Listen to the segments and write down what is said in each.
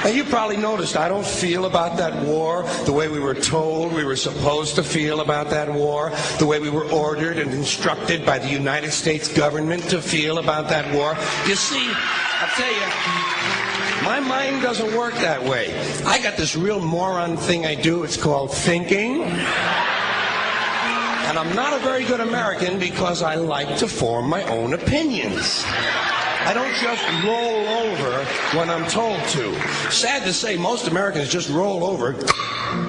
And you probably noticed I don't feel about that war the way we were told we were supposed to feel about that war, the way we were ordered and instructed by the United States government to feel about that war. You see, I'll tell you, my mind doesn't work that way. I got this real moron thing I do. It's called thinking. And I'm not a very good American because I like to form my own opinions. I don't just roll over when I'm told to. Sad to say, most Americans just roll over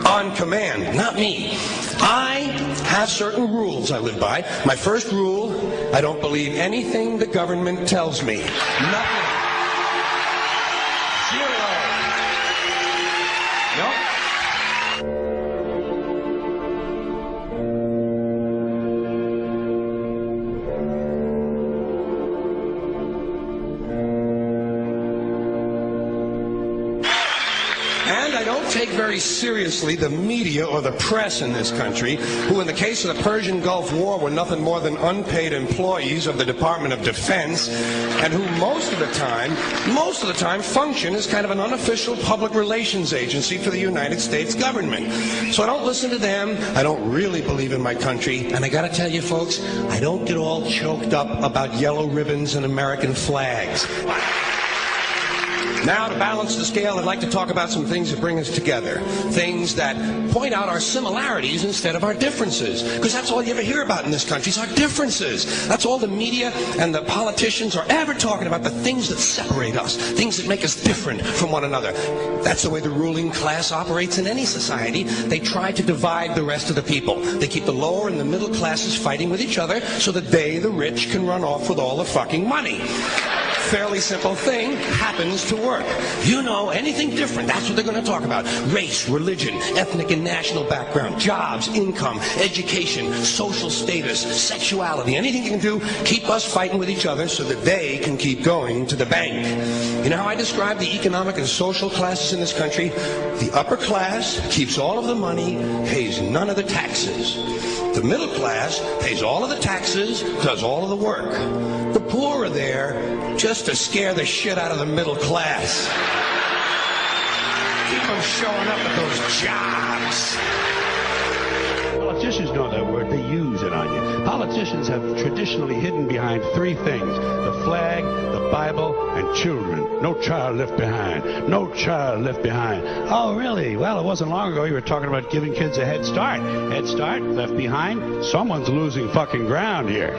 on command. Not me. I have certain rules I live by. My first rule, I don't believe anything the government tells me. Nothing. Zero. Nope. And I don't take very seriously the media or the press in this country, who in the case of the Persian Gulf War were nothing more than unpaid employees of the Department of Defense, and who most of the time function as kind of an unofficial public relations agency for the United States government. So I don't listen to them. I don't really believe in my country. And I gotta tell you folks, I don't get all choked up about yellow ribbons and American flags. Now, to balance the scale, I'd like to talk about some things that bring us together. Things that point out our similarities instead of our differences. Because that's all you ever hear about in this country is our differences. That's all the media and the politicians are ever talking about, the things that separate us, things that make us different from one another. That's the way the ruling class operates in any society. They try to divide the rest of the people. They keep the lower and the middle classes fighting with each other so that they, the rich, can run off with all the fucking money. Fairly simple thing happens to work. You know, anything different, that's what they're going to talk about. Race, religion, ethnic and national background, jobs, income, education, social status, sexuality, anything you can do, keep us fighting with each other so that they can keep going to the bank. You know how I describe the economic and social classes in this country? The upper class keeps all of the money, pays none of the taxes. The middle class pays all of the taxes, does all of the work. The poor are there just to scare the shit out of the middle class. Keep them showing up at those jobs. Politicians know that word. They use it on you. Politicians have traditionally hidden behind three things: the flag, the Bible, and children. No child left behind. No child left behind. Oh, really? Well, it wasn't long ago you were talking about giving kids a head start. Head start, left behind. Someone's losing fucking ground here.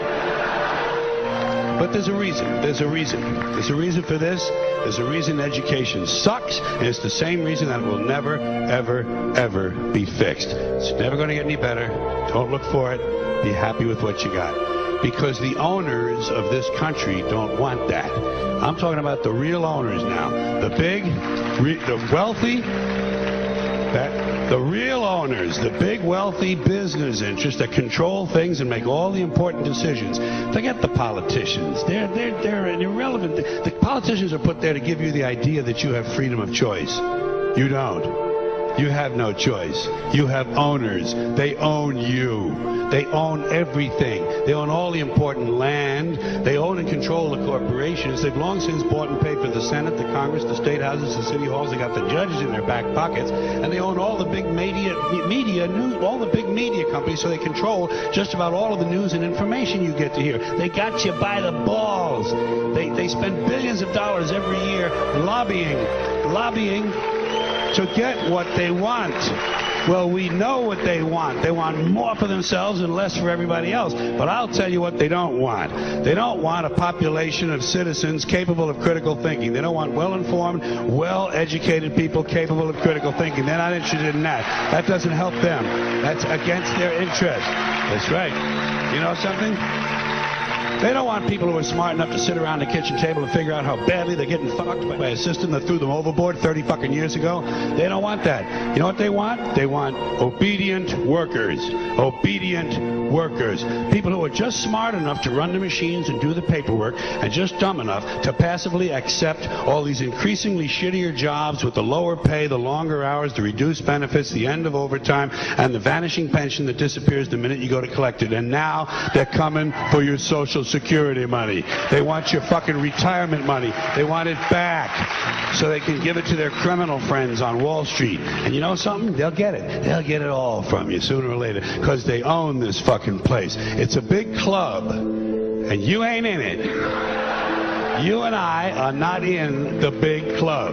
But there's a reason. There's a reason. There's a reason for this. There's a reason education sucks, and it's the same reason that it will never, ever, ever be fixed. It's never going to get any better. Don't look for it. Be happy with what you got. Because the owners of this country don't want that. I'm talking about the real owners now. The big, the wealthy, the real owners, the big wealthy business interests that control things and make all the important decisions. Forget the politicians. They're irrelevant. The politicians are put there to give you the idea that you have freedom of choice. You don't. You have no choice. You have owners. They own you. They own everything. They own all the important land. They own and control the corporations. They've long since bought and paid for the Senate, the Congress, the state houses, the city halls. They got the judges in their back pockets, and they own all the big media news, all the big media companies. So they control just about all of the news and information you get to hear. They got you by the balls. They spend billions of dollars every year lobbying to get what they want. Well, we know what they want. They want more for themselves and less for everybody else. But I'll tell you what they don't want. They don't want a population of citizens capable of critical thinking. They don't want well-informed, well-educated people capable of critical thinking. They're not interested in that. That doesn't help them. That's against their interest. That's right. You know something? They don't want people who are smart enough to sit around the kitchen table and figure out how badly they're getting fucked by a system that threw them overboard 30 fucking years ago. They don't want that. You know what they want? They want obedient workers. Obedient workers, people who are just smart enough to run the machines and do the paperwork, and just dumb enough to passively accept all these increasingly shittier jobs with the lower pay, the longer hours, the reduced benefits, the end of overtime, and the vanishing pension that disappears the minute you go to collect it. And now they're coming for your Social Security money. They want your fucking retirement money. They want it back so they can give it to their criminal friends on Wall Street. And you know something? They'll get it. They'll get it all from you sooner or later because they own this fucking place. It's a big club, and you ain't in it. You and I are not in the big club.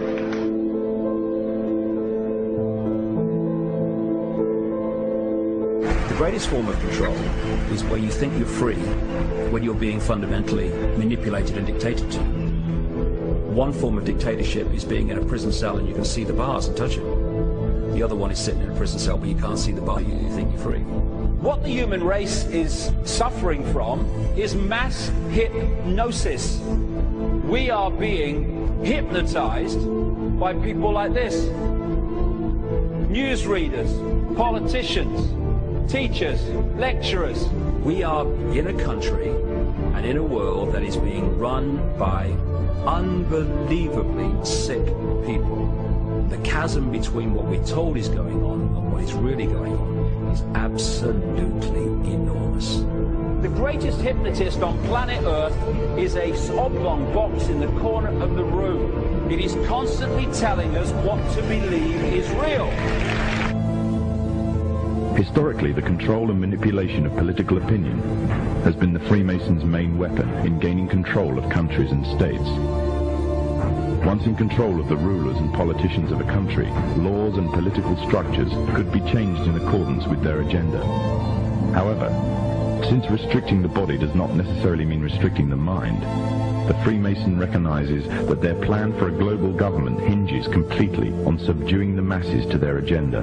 The greatest form of control is where you think you're free when you're being fundamentally manipulated and dictated to. One form of dictatorship is being in a prison cell and you can see the bars and touch it. The other one is sitting in a prison cell but you can't see the bar, you think you're free. What the human race is suffering from is mass hypnosis. We are being hypnotized by people like this. Newsreaders, politicians, teachers, lecturers. We are in a country and in a world that is being run by unbelievably sick people. The chasm between what we're told is going on and what is really going on is absolutely enormous. The greatest hypnotist on planet Earth is a oblong box in the corner of the room. It is constantly telling us what to believe is real. Historically, the control and manipulation of political opinion has been the Freemasons' main weapon in gaining control of countries and states. Once in control of the rulers and politicians of a country, laws and political structures could be changed in accordance with their agenda. However, since restricting the body does not necessarily mean restricting the mind, the Freemason recognizes that their plan for a global government hinges completely on subduing the masses to their agenda,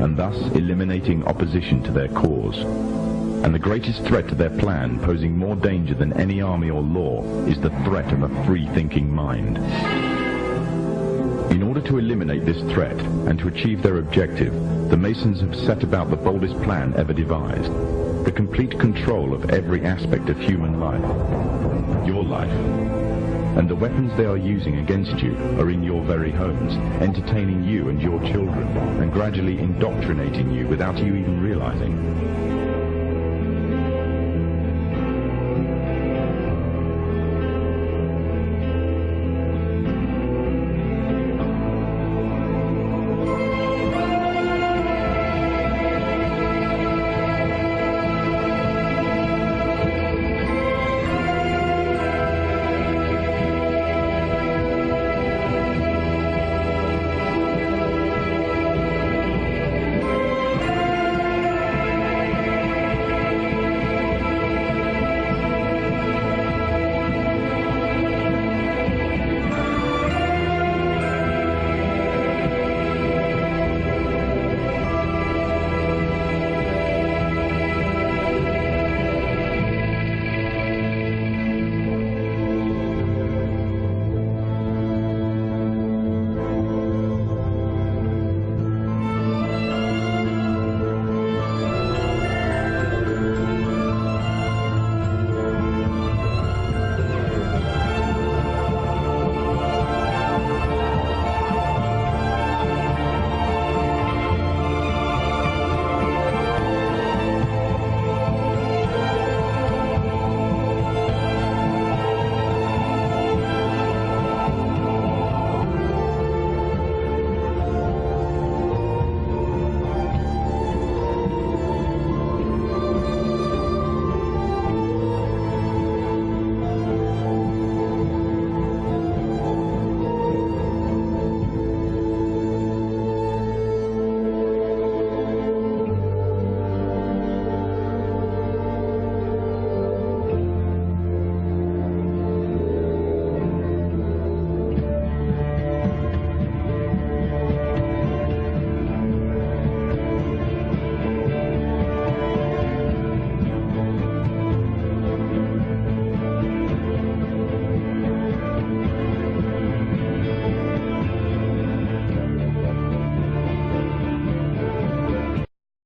and thus eliminating opposition to their cause. And the greatest threat to their plan, posing more danger than any army or law, is the threat of a free-thinking mind. In order to eliminate this threat and to achieve their objective, the Masons have set about the boldest plan ever devised: the complete control of every aspect of human life, your life. And the weapons they are using against you are in your very homes, entertaining you and your children, and gradually indoctrinating you without you even realizing.